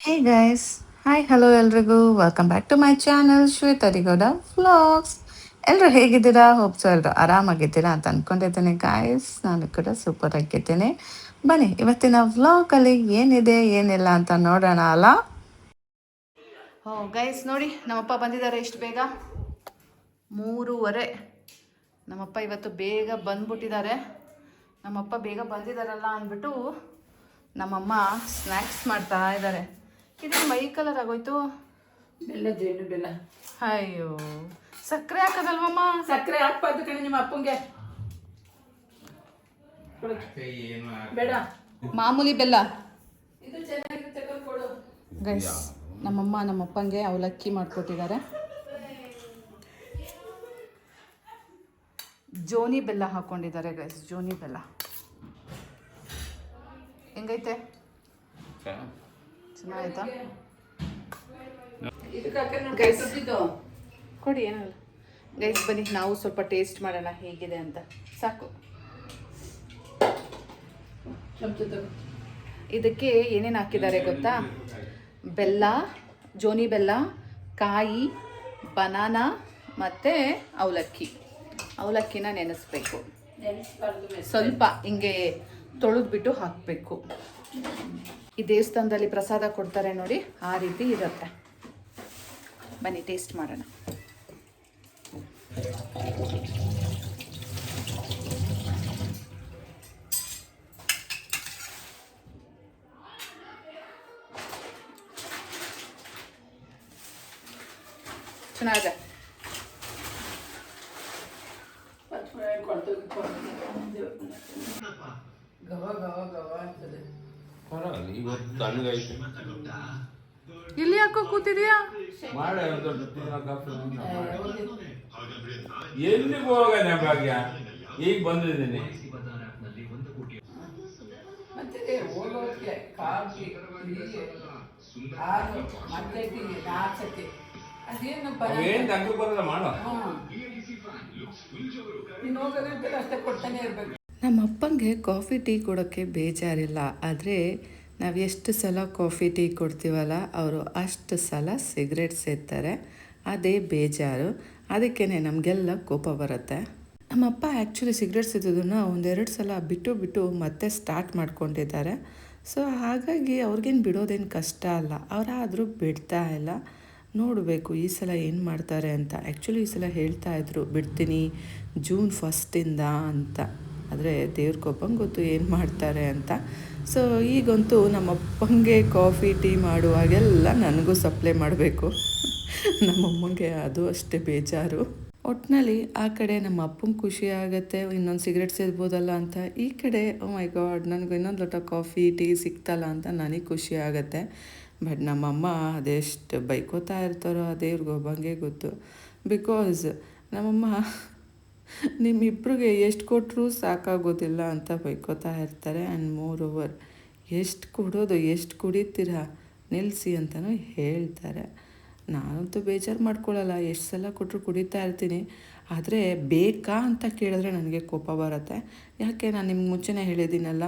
ಹೇ guys, hi hello ಎಲ್ರಿಗೂ welcome back to my channel Shwetharigowda vlogs. ಎಲ್ಲರೂ ಹೇಗಿದ್ದೀರಾ? ಹೋಪ್ಸು ಎಲ್ಲರೂ ಆರಾಮಾಗಿದ್ದೀರಾ ಅಂತ ಅಂದ್ಕೊಂಡಿದ್ದೀನಿ ಗಾಯ್ಸ್. ನಾನು ಕೂಡ ಸೂಪರ್ ಆಗಿದ್ದೀನಿ. ಬನ್ನಿ ಇವತ್ತಿನ ವ್ಲಾಗಲ್ಲಿ ಏನಿದೆ ಏನಿಲ್ಲ ಅಂತ ನೋಡೋಣ ಅಲ್ಲ. ಗೈಸ್ ನೋಡಿ, ನಮ್ಮಪ್ಪ ಬಂದಿದ್ದಾರೆ ಇಷ್ಟು ಬೇಗ. 3:30. ನಮ್ಮಪ್ಪ ಇವತ್ತು ಬೇಗ ಬಂದ್ಬಿಟ್ಟಿದ್ದಾರೆ. ನಮ್ಮಪ್ಪ ಬೇಗ ಬಂದಿದ್ದಾರಲ್ಲ ಅಂದ್ಬಿಟ್ಟು ನಮ್ಮಮ್ಮ ಸ್ನ್ಯಾಕ್ಸ್ ಮಾಡ್ತಾ ಇದ್ದಾರೆ. ಇದು ಮೈ ಕಲರ್ ಆಗೋಯ್ತು. ಬೆಲ್ಲ ಜೇನು ಬೆಲ್ಲ. ಅಯ್ಯೋ, ಸಕ್ಕರೆ ಹಾಕೋದಲ್ವಮ್ಮ? ಸಕ್ಕರೆ ಹಾಕ್ಬಾರ್ದು ಕಣೆ ನಿಮ್ಮ ಅಪ್ಪಂಗೆ. ಬೇಡ, ಮಾಮೂಲಿ ಬೆಲ್ಲ. ಇದು ಚೆನ್ನಾಗಿರುತ್ತೆ ಕೊಡು. ಗೈಸ್, ನಮ್ಮಮ್ಮ ನಮ್ಮಪ್ಪಂಗೆ ಅವಲಕ್ಕಿ ಮಾಡಿಕೊಟ್ಟಿದ್ದಾರೆ. ಜೋನಿ ಬೆಲ್ಲ ಹಾಕ್ಕೊಂಡಿದ್ದಾರೆ ಗೈಸ್, ಜೋನಿ ಬೆಲ್ಲ. ಹೆಂಗೈತೆ? ಚೆನ್ನಾಯ್ತಾ ಗೈಸ್? ಕೊಡಿ, ಏನಲ್ಲ ಗೈಸ್. ಬನ್ನಿ ನಾವು ಸ್ವಲ್ಪ ಟೇಸ್ಟ್ ಮಾಡೋಣ ಹೇಗಿದೆ ಅಂತ. ಸಾಕು. ಇದಕ್ಕೆ ಏನೇನು ಹಾಕಿದ್ದಾರೆ ಗೊತ್ತಾ? ಬೆಲ್ಲ, ಜೋನಿ ಬೆಲ್ಲ, ಕಾಯಿ, ಬನಾನಾ ಮತ್ತು ಅವಲಕ್ಕಿನ ನೆನೆಸ್ಬೇಕು. ಸ್ವಲ್ಪ ಹಿಂಗೆ ತೊಳೆದ್ಬಿಟ್ಟು ಹಾಕಬೇಕು. ಈ ದೇವಸ್ಥಾನದಲ್ಲಿ ಪ್ರಸಾದ ಕೊಡ್ತಾರೆ ನೋಡಿ, ಆ ರೀತಿ ಇರುತ್ತೆ. ಬನ್ನಿ ಟೇಸ್ಟ್ ಮಾಡೋಣ. ಚೆನ್ನಾಗಿದೆ. ಗವ ಗವ ಗವ ಅಂತದೆ. ಇಲ್ಲಿ ಯಾಕೋ ಕೂತಿದ್ಯಾ? ಎಲ್ಲಿಗೆ ಹೋಗೋಣ ಭಾಗ್ಯ? ಈಗ ಬಂದಿದ್ದೀನಿ. ಮತ್ತೆ ಹೋಗೋದಕ್ಕೆ ಕಾಫಿ ಹಾಲು ಮತ್ತೆ ಟೀ 4 ಸತಿ. ಅದೇನು ಏನ್ ತಂಗ ಬರಲ್ಲ ಮಾಡೋ. ನೀನು ಹೋಗೋದಂತೆ ಅಷ್ಟೇ ಕೊಡ್ತಾನೆ ಇರ್ಬೇಕು. ನಮ್ಮ ಅಪ್ಪಂಗೆ ಕಾಫಿ ಟೀ ಕೊಡೋಕ್ಕೆ ಬೇಜಾರಿಲ್ಲ. ಆದರೆ ನಾವು ಎಷ್ಟು ಸಲ ಕಾಫಿ ಟೀ ಕೊಡ್ತೀವಲ್ಲ, ಅವರು ಅಷ್ಟು ಸಲ ಸಿಗರೇಟ್ ಸೇರ್ತಾರೆ. ಅದೇ ಬೇಜಾರು. ಅದಕ್ಕೇ ನಮಗೆಲ್ಲ ಕೋಪ ಬರುತ್ತೆ. ನಮ್ಮಪ್ಪ ಆ್ಯಕ್ಚುಲಿ ಸಿಗರೇಟ್ ಸೇದೋದನ್ನು 1-2 ಸಲ ಬಿಟ್ಟು ಮತ್ತೆ ಸ್ಟಾರ್ಟ್ ಮಾಡ್ಕೊಂಡಿದ್ದಾರೆ. ಸೊ ಹಾಗಾಗಿ ಅವ್ರಿಗೇನು ಬಿಡೋದೇನು ಕಷ್ಟ ಅಲ್ಲ. ಅವರಾದರೂ ಬಿಡ್ತಾ ಇಲ್ಲ. ನೋಡಬೇಕು ಈ ಸಲ ಏನು ಮಾಡ್ತಾರೆ ಅಂತ. ಆ್ಯಕ್ಚುಲಿ ಈ ಸಲ ಹೇಳ್ತಾಯಿದ್ರು ಬಿಡ್ತೀನಿ ಜೂನ್ 1 ಅಂತ. ಆದರೆ ದೇವ್ರಿಗೊಬ್ಬಂಗೆ ಗೊತ್ತು ಏನು ಮಾಡ್ತಾರೆ ಅಂತ. ಸೊ ಈಗಂತೂ ನಮ್ಮಪ್ಪಂಗೆ ಕಾಫಿ ಟೀ ಮಾಡುವಾಗೆಲ್ಲ ನನಗೂ ಸಪ್ಲೈ ಮಾಡಬೇಕು. ನಮ್ಮಮ್ಮಂಗೆ ಅದು ಅಷ್ಟೇ ಬೇಜಾರು. ಒಟ್ಟಿನಲ್ಲಿ ಆ ಕಡೆ ನಮ್ಮ ಅಪ್ಪಂಗೆ ಖುಷಿ ಆಗುತ್ತೆ, ಇನ್ನೊಂದು ಸಿಗರೇಟ್ ಸೇದ್ಬೋದಲ್ಲ ಅಂತ. ಈ ಕಡೆ ಓ ಮೈ ಗಾಡ್, ನನಗೆ ಇನ್ನೊಂದು ಲೋಟ ಕಾಫಿ ಟೀ ಸಿಗ್ತಲ್ಲ ಅಂತ ನನಗೆ ಖುಷಿ ಆಗುತ್ತೆ. ಬಟ್ ನಮ್ಮಮ್ಮ ಅದೆಷ್ಟು ಬೈಕೋತಾ ಇರ್ತಾರೋ ದೇವ್ರಿಗೊಬ್ಬಂಗೆ ಗೊತ್ತು. ಬಿಕಾಸ್ ನಮ್ಮಮ್ಮ ನಿಮ್ಮಿಬ್ರಿಗೆ ಎಷ್ಟು ಕೊಟ್ಟರೂ ಸಾಕಾಗೋದಿಲ್ಲ ಅಂತ ಬೈಕೋತಾ ಇರ್ತಾರೆ. ಆ್ಯಂಡ್ ಮೋರ್ ಓವರ್ ಎಷ್ಟು ಕೊಡೋದು, ಎಷ್ಟು ಕುಡಿತೀರಾ ನಿಲ್ಲಿಸಿ ಅಂತಲೂ ಹೇಳ್ತಾರೆ. ನಾನಂತೂ ಬೇಜಾರು ಮಾಡ್ಕೊಳ್ಳಲ್ಲ, ಎಷ್ಟು ಸಲ ಕೊಟ್ಟರು ಕುಡಿತಾ ಇರ್ತೀನಿ. ಆದರೆ ಬೇಕಾ ಅಂತ ಕೇಳಿದ್ರೆ ನನಗೆ ಕೋಪ ಬರುತ್ತೆ. ಯಾಕೆ, ನಾನು ನಿಮ್ಗೆ ಮುಂಚೆನೇ ಹೇಳಿದ್ದೀನಲ್ಲ,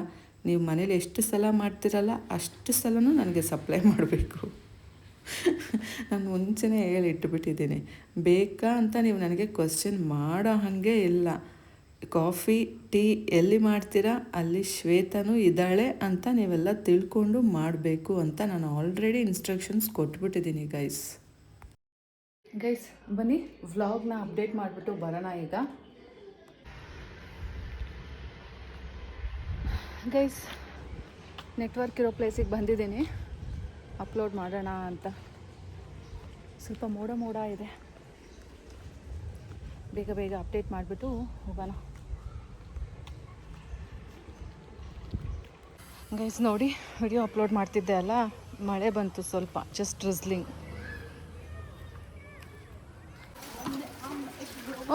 ನೀವು ಮನೇಲಿ ಎಷ್ಟು ಸಲ ಮಾಡ್ತೀರಲ್ಲ ಅಷ್ಟು ಸಲನೂ ನನಗೆ ಸಪ್ಲೈ ಮಾಡಬೇಕು. ನಾನು ಮುಂಚೆನೇ ಹೇಳಿಟ್ಬಿಟ್ಟಿದ್ದೀನಿ. ಬೇಕಾ ಅಂತ ನೀವು ನನಗೆ ಕ್ವಶನ್ ಮಾಡೋ ಹಾಗೆ ಇಲ್ಲ. ಕಾಫಿ ಟೀ ಎಲ್ಲಿ ಮಾಡ್ತೀರಾ ಅಲ್ಲಿ ಶ್ವೇತನೂ ಇದ್ದಾಳೆ ಅಂತ ನೀವೆಲ್ಲ ತಿಳ್ಕೊಂಡು ಮಾಡಬೇಕು ಅಂತ ನಾನು ಆಲ್ರೆಡಿ ಇನ್ಸ್ಟ್ರಕ್ಷನ್ಸ್ ಕೊಟ್ಬಿಟ್ಟಿದ್ದೀನಿ ಗೈಸ್. ಬನ್ನಿ ವ್ಲಾಗ್ನ ಅಪ್ಡೇಟ್ ಮಾಡಿಬಿಟ್ಟು ಬರೋಣ ಈಗ. ಗೈಸ್, ನೆಟ್ವರ್ಕ್ ಇರೋ ಪ್ಲೇಸಿಗೆ ಬಂದಿದ್ದೀನಿ. ಅಪ್ಲೋಡ್ ಮಾಡೋಣ ಅಂತ. ಸ್ವಲ್ಪ ಮೋಡ ಇದೆ. ಬೇಗ ಅಪ್ಡೇಟ್ ಮಾಡಿಬಿಟ್ಟು ಹೋಗೋಣ. ಗೈಸ್ ನೋಡಿ, ವಿಡಿಯೋ ಅಪ್ಲೋಡ್ ಮಾಡ್ತಿದ್ದೆ ಅಲ್ಲ, ಮಳೆ ಬಂತು ಸ್ವಲ್ಪ, ಜಸ್ಟ್ ಡ್ರಿಸ್ಲಿಂಗ್.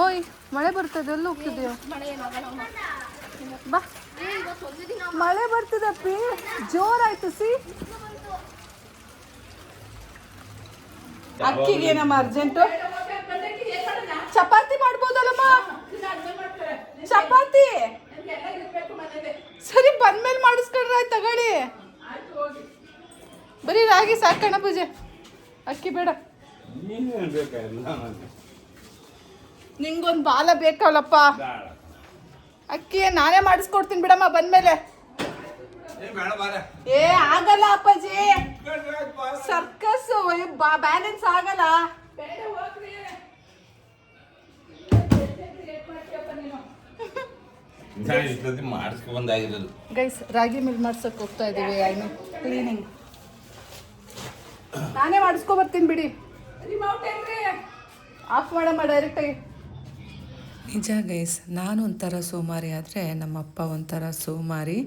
ಓಯ್, ಮಳೆ ಬರ್ತದೆ, ಎಲ್ಲಿ ಹೋಗ್ತಿದೆಯೋ? ಬಾ, ಮಳೆ ಬರ್ತಿದೆ ಅಪ್ಪಿ, ಜೋರಾಯ್ತು. ಸಿ ಅಕ್ಕಿಗೆ ಏನಮ್ಮ ಅರ್ಜೆಂಟು? ಚಪಾತಿ ಮಾಡ್ಬೋದಲ್ಲಮ್ಮ? ಚಪಾತಿ ಸರಿ ಬಂದ್ಮೇಲೆ ಮಾಡಿಸ್ಕೊಂಡ್ರೆ ಆಯ್ತು, ತಗೊಳ್ಳಿ. ಬರೀ ರಾಗಿ ಸಾಕಣ ಪೂಜೆ, ಅಕ್ಕಿ ಬೇಡ. ನೀನೇನು ಬೇಕಾಗಿಲ್ಲ ನನಗೆ. ನಿಂಗೊಂದು ಬಾಲ ಬೇಕಲ್ಲಪ್ಪ. ಅಕ್ಕಿ ನಾನೇ ಮಾಡಿಸ್ಕೊಡ್ತೀನಿ ಬಿಡಮ್ಮ ಬಂದ್ಮೇಲೆ. ಏ ಆಗಲ್ಲ ಅಪ್ಪಾಜಿ, ಸರ್ಕಸ್ ಬ್ಯಾಲೆನ್ಸ್ ಆಗಲ್ಲ. ಮಾಡಿಸ್ಕೊಂಡಾಗಿರೋದು ಗೈಸ್, ರಾಗಿ ಮಿಲ್ ಮಾಡ್ಸಕ್ ಹೋಗ್ತಾ ಇದೀವಿ. ಐನು ಕ್ಲೀನಿಂಗ್ ನಾನೇ ಮಾಡಿಸ್ಕೊ ಬರ್ತೀನಿ ಬಿಡಿ. ಆಫ್ ಮಾಡಮ್ಮ ಡೈರೆಕ್ಟಾಗಿ. ನಿಜ ಗೈಸ್, ನಾನು ಒಂಥರ ಸೋಮಾರಿ ಆದರೆ ನಮ್ಮಪ್ಪ ಒಂಥರ ಸೋಮಾರಿ.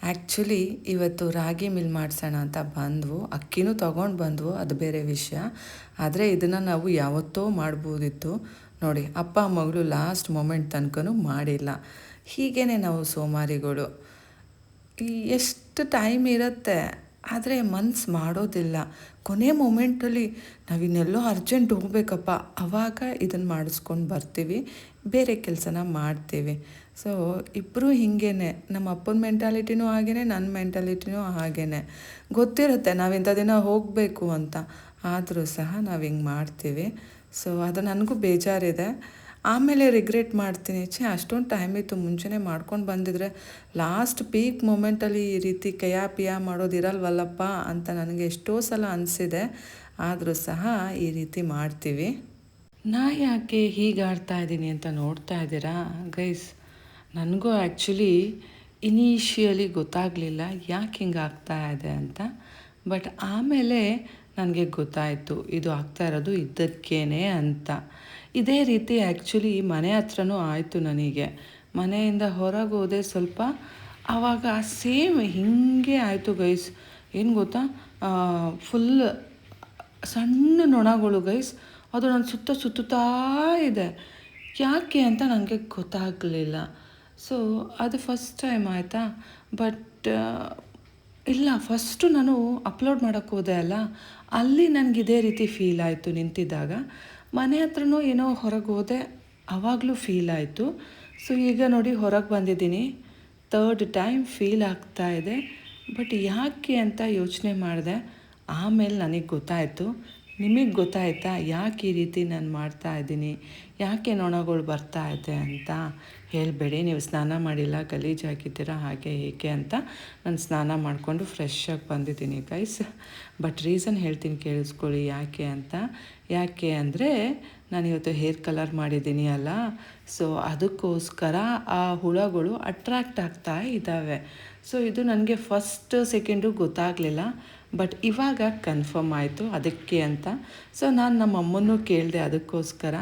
ಆ್ಯಕ್ಚುಲಿ ಇವತ್ತು ರಾಗಿ ಮಿಲ್ ಮಾಡಿಸೋಣ ಅಂತ ಬಂದ್ವು, ಅಕ್ಕಿನೂ ತೊಗೊಂಡು ಬಂದ್ವು, ಅದು ಬೇರೆ ವಿಷಯ. ಆದರೆ ಇದನ್ನು ನಾವು ಯಾವತ್ತೋ ಮಾಡ್ಬೋದಿತ್ತು. ನೋಡಿ, ಅಪ್ಪ ಮಗಳು ಲಾಸ್ಟ್ ಮೊಮೆಂಟ್ ತನಕನೂ ಮಾಡಿಲ್ಲ. ಹೀಗೇ ನಾವು ಸೋಮಾರಿಗಳು. ಎಷ್ಟು ಟೈಮ್ ಇರುತ್ತೆ ಆದರೆ ಮನ್ಸು ಮಾಡೋದಿಲ್ಲ. ಕೊನೆ ಮೂಮೆಂಟಲ್ಲಿ ನಾವಿನ್ನೆಲ್ಲೋ ಅರ್ಜೆಂಟ್ ಹೋಗ್ಬೇಕಪ್ಪ, ಆವಾಗ ಇದನ್ನು ಮಾಡಿಸ್ಕೊಂಡು ಬರ್ತೀವಿ, ಬೇರೆ ಕೆಲಸನ ಮಾಡ್ತೀವಿ. ಸೊ ಇಬ್ಬರೂ ಹಿಂಗೇ, ನಮ್ಮ ಅಪ್ಪನ ಮೆಂಟಾಲಿಟಿನೂ ಹಾಗೇ, ನನ್ನ ಮೆಂಟಾಲಿಟಿನೂ ಹಾಗೇ. ಗೊತ್ತಿರುತ್ತೆ ನಾವು ಇಂಥ ದಿನ ಹೋಗಬೇಕು ಅಂತ, ಆದರೂ ಸಹ ನಾವು ಹಿಂಗೆ ಮಾಡ್ತೀವಿ. ಸೊ ಅದು ನನಗೂ ಬೇಜಾರಿದೆ. ಆಮೇಲೆ ರಿಗ್ರೆಟ್ ಮಾಡ್ತೀನಿ, ಅಷ್ಟೊಂದು ಟೈಮ್ ಇತ್ತು, ಮುಂಚೆನೇ ಮಾಡ್ಕೊಂಡು ಬಂದಿದ್ರೆ ಲಾಸ್ಟ್ ಪೀಕ್ ಮೂಮೆಂಟಲ್ಲಿ ಈ ರೀತಿ ಕೈಯ ಮಾಡೋದಿರಲ್ವಲ್ಲಪ್ಪ ಅಂತ ನನಗೆ ಎಷ್ಟೋ ಸಲ ಅನಿಸಿದೆ. ಆದರೂ ಸಹ ಈ ರೀತಿ ಮಾಡ್ತೀವಿ. ನಾ ಯಾಕೆ ಹೀಗೆ ಆಡ್ತಾ ಇದ್ದೀನಿ ಅಂತ ನೋಡ್ತಾ ಇದ್ದೀರಾ ಗೈಸ್? ನನಗೂ ಆ್ಯಕ್ಚುಲಿ ಇನಿಷಿಯಲಿ ಗೊತ್ತಾಗಲಿಲ್ಲ ಯಾಕೆ ಹಿಂಗೆ ಆಗ್ತಾ ಇದೆ ಅಂತ. ಬಟ್ ಆಮೇಲೆ ನನಗೆ ಗೊತ್ತಾಯಿತು ಇದು ಆಗ್ತಾ ಇರೋದು ಇದಕ್ಕೇನೆ ಅಂತ. ಇದೇ ರೀತಿ ಆ್ಯಕ್ಚುಲಿ ಮನೆ ಹತ್ರನೂ ಆಯಿತು ನನಗೆ. ಮನೆಯಿಂದ ಹೊರಗೆ ಹೋದೆ ಸ್ವಲ್ಪ, ಆವಾಗ ಸೇಮ್ ಹೀಗೆ ಆಯಿತು ಗೈಸ್. ಏನು ಗೊತ್ತಾ, ಫುಲ್ ಸಣ್ಣ ನೊಣಗಳು ಗೈಸ್, ಅದು ನನ್ನ ಸುತ್ತುತ್ತಾ ಇದೆ. ಯಾಕೆ ಅಂತ ನನಗೆ ಗೊತ್ತಾಗಲಿಲ್ಲ. ಸೊ ಅದು ಫಸ್ಟ್ ಟೈಮ್ ಆಯಿತಾ. ಬಟ್ ಇಲ್ಲ, ಫಸ್ಟು ನಾನು ಅಪ್ಲೋಡ್ ಮಾಡೋಕ್ಕೆ ಹೋದೆ ಅಲ್ಲ, ಅಲ್ಲಿ ನನಗೆ ಇದೇ ರೀತಿ ಫೀಲ್ ಆಯಿತು ನಿಂತಿದ್ದಾಗ. ಮನೆ ಹತ್ರನೂ ಏನೋ ಹೊರಗೆ ಹೋದೆ, ಆವಾಗಲೂ ಫೀಲ್ ಆಯಿತು. ಸೊ ಈಗ ನೋಡಿ ಹೊರಗೆ ಬಂದಿದ್ದೀನಿ, 3rd ಟೈಮ್ ಫೀಲ್ ಆಗ್ತಾ ಇದೆ. ಬಟ್ ಯಾಕೆ ಅಂತ ಯೋಚನೆ ಮಾಡಿದೆ. ಆಮೇಲೆ ನನಗೆ ಗೊತ್ತಾಯಿತು. ನಿಮಗೆ ಗೊತ್ತಾಯ್ತಾ ಯಾಕೆ ಈ ರೀತಿ ನಾನು ಮಾಡ್ತಾ ಇದ್ದೀನಿ, ಯಾಕೆ ನೊಣಗಳು ಬರ್ತಾ ಇದೆ ಅಂತ? ಹೇಳಬೇಡಿ, ನೀವು ಸ್ನಾನ ಮಾಡಿಲ್ಲ, ಗಲೀಜು ಹಾಕಿದ್ದೀರಾ ಹಾಗೆ ಹೀಗೆ ಅಂತ. ನಾನು ಸ್ನಾನ ಮಾಡಿಕೊಂಡು ಫ್ರೆಶ್ಶಾಗಿ ಬಂದಿದ್ದೀನಿ ಗೈಸ್. ಬಟ್ ರೀಸನ್ ಹೇಳ್ತೀನಿ, ಕೇಳಿಸ್ಕೊಳ್ಳಿ ಯಾಕೆ ಅಂತ. ಯಾಕೆ ಅಂದರೆ ನಾನು ಇವತ್ತು ಹೇರ್ ಕಲರ್ ಮಾಡಿದ್ದೀನಿ ಅಲ್ಲ, ಸೊ ಅದಕ್ಕೋಸ್ಕರ ಆ ಹುಳಗಳು ಅಟ್ರ್ಯಾಕ್ಟ್ ಆಗ್ತಾ ಇದ್ದಾವೆ. ಸೊ ಇದು ನನಗೆ ಫಸ್ಟ್ ಸೆಕೆಂಡು ಗೊತ್ತಾಗಲಿಲ್ಲ, ಬಟ್ ಇವಾಗ ಕನ್ಫರ್ಮ್ ಆಯಿತು ಅದಕ್ಕೆ ಅಂತ. ಸೊ ನಾನು ನಮ್ಮ ಅಮ್ಮನೂ ಕೇಳಿದೆ ಅದಕ್ಕೋಸ್ಕರ,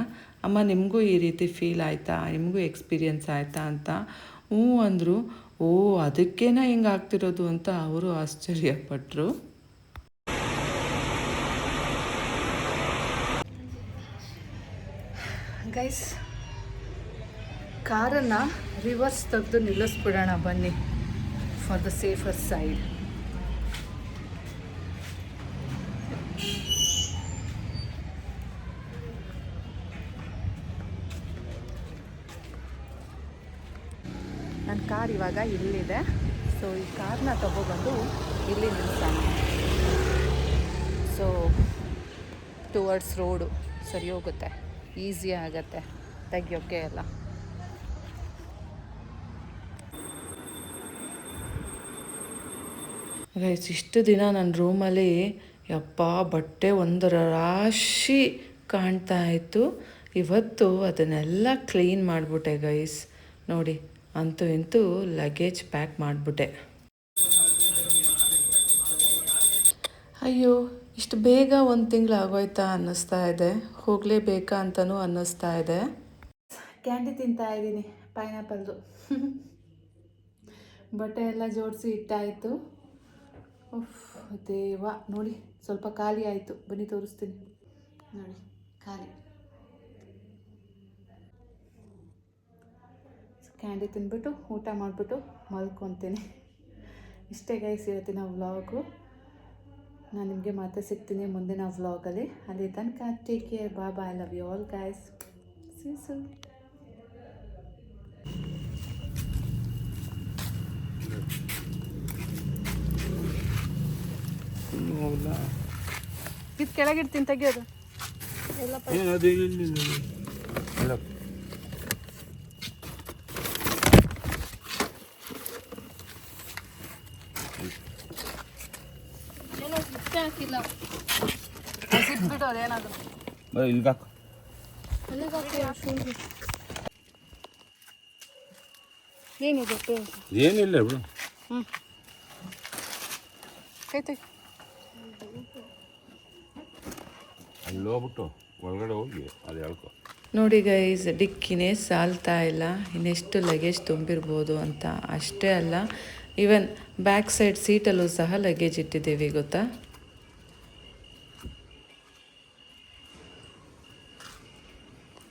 ಅಮ್ಮ ನಿಮಗೂ ಈ ರೀತಿ ಫೀಲ್ ಆಯಿತಾ, ನಿಮಗೂ ಎಕ್ಸ್ಪೀರಿಯನ್ಸ್ ಆಯಿತಾ ಅಂತ. ಹ್ಞೂ ಅಂದರು. ಓ ಅದಕ್ಕೇನ ಹಿಂಗೆ ಆಗ್ತಿರೋದು ಅಂತ ಅವರು ಆಶ್ಚರ್ಯಪಟ್ಟರು. ಗೈಸ್, ಕಾರನ್ನು ರಿವರ್ಸ್ ತೆಗೆದು ನಿಲ್ಲಿಸ್ಬಿಡೋಣ ಬನ್ನಿ, ಫಾರ್ ದ ಸೇಫರ್ ಸೈಡ್. ನನ್ನ ಕಾರ್ ಇವಾಗ ಇಲ್ಲಿದೆ. ಸೊ ಈ ಕಾರ್ನ ತಗೊಬಂದು ಇಲ್ಲಿ ನಿಲ್ಲಿಸೋಣ. ಸೊ ಟುವರ್ಡ್ಸ್ ರೋಡು ಸರಿ ಹೋಗುತ್ತೆ, ಈಸಿ ಆಗುತ್ತೆ ತೆಗಿಯೋಕ್ಕೆ ಎಲ್ಲ. ಗೈಸ್, ಇಷ್ಟು ದಿನ ನನ್ನ ರೂಮಲ್ಲಿ ಯಪ್ಪ ಬಟ್ಟೆ ಒಂದು ರಾಶಿ ಕಾಣ್ತಾ ಇತ್ತು. ಇವತ್ತು ಅದನ್ನೆಲ್ಲ ಕ್ಲೀನ್ ಮಾಡಿಬಿಟ್ಟೆ ಗೈಸ್. ನೋಡಿ, ಅಂತೂ ಇಂತೂ ಲಗೇಜ್ ಪ್ಯಾಕ್ ಮಾಡಿಬಿಟ್ಟೆ. ಅಯ್ಯೋ, ಇಷ್ಟು ಬೇಗ 1 ತಿಂಗಳು ಆಗೋಯ್ತಾ ಅನ್ನಿಸ್ತಾ ಇದೆ, ಹೋಗಲೇಬೇಕಾ ಅಂತಲೂ ಅನ್ನಿಸ್ತಾ ಇದೆ. ಕ್ಯಾಂಡಿ ತಿಂತಾ ಇದ್ದೀನಿ, ಪೈನಾಪಲ್ದು. ಬಟ್ಟೆ ಎಲ್ಲ ಜೋಡಿಸಿ ಇಟ್ಟಾಯಿತು. ದೇವ, ನೋಡಿ ಸ್ವಲ್ಪ ಖಾಲಿ ಆಯಿತು, ಬನ್ನಿ ತೋರಿಸ್ತೀನಿ. ನೋಡಿ ಖಾಲಿ. ಕ್ಯಾಂಡಿ ತಿಂದ್ಬಿಟ್ಟು ಊಟ ಮಾಡಿಬಿಟ್ಟು ಮಲ್ಕೊತೀನಿ. ಇಷ್ಟೇ ಗೈಸ್ ಇವತ್ತಿನ ವ್ಲಾಗು. ನಾನು ನಿಮಗೆ ಮತ್ತೆ ಸಿಗ್ತೀನಿ ಮುಂದಿನ ವ್ಲಾಗಲ್ಲಿ. ಅಲ್ಲಿ ತನಕ take care, bye, I love you all guys. See you soon. ಹೋಗಲ್ಲ ಇದು ಕೆಳಗಿಡ್ತೀನಿ ತೆಗಿಯೋದು ಏನು ಅದು ಇಲ್ಲ ಏನೋ ಸಿಪ್ಪೆ ಹಾಕಿಲ್ಲ ಸಿಕ್ಬಿಟ್ಟು ಅದೇನಾದ್ರು ಬರೀ ಇಲ್ಲಿಗೆ ಹಾಕು ಏನಿದೆ ಏನಿಲ್ಲ ಬಿಡು ಹ್ಞೂ ಕೈ ತೆಗಿ ಅಲ್ಲಿ ಹೋಗ್ಬಿಟ್ಟು ಒಳಗಡೆ ಹೋಗಿ ಅದು ಹೇಳ್ಕೊ ನೋಡಿ ಗೈಸ್, ಡಿಕ್ಕಿನೇ ಸಾಲ್ತಾ ಇಲ್ಲ, ಇನ್ನೆಷ್ಟು ಲಗೇಜ್ ತುಂಬಿರ್ಬೋದು ಅಂತ. ಅಷ್ಟೇ ಅಲ್ಲ, ಈವನ್ ಬ್ಯಾಕ್ ಸೈಡ್ ಸೀಟಲ್ಲೂ ಸಹ ಲಗೇಜ್ ಇಟ್ಟಿದ್ದೀವಿ ಗೊತ್ತಾ.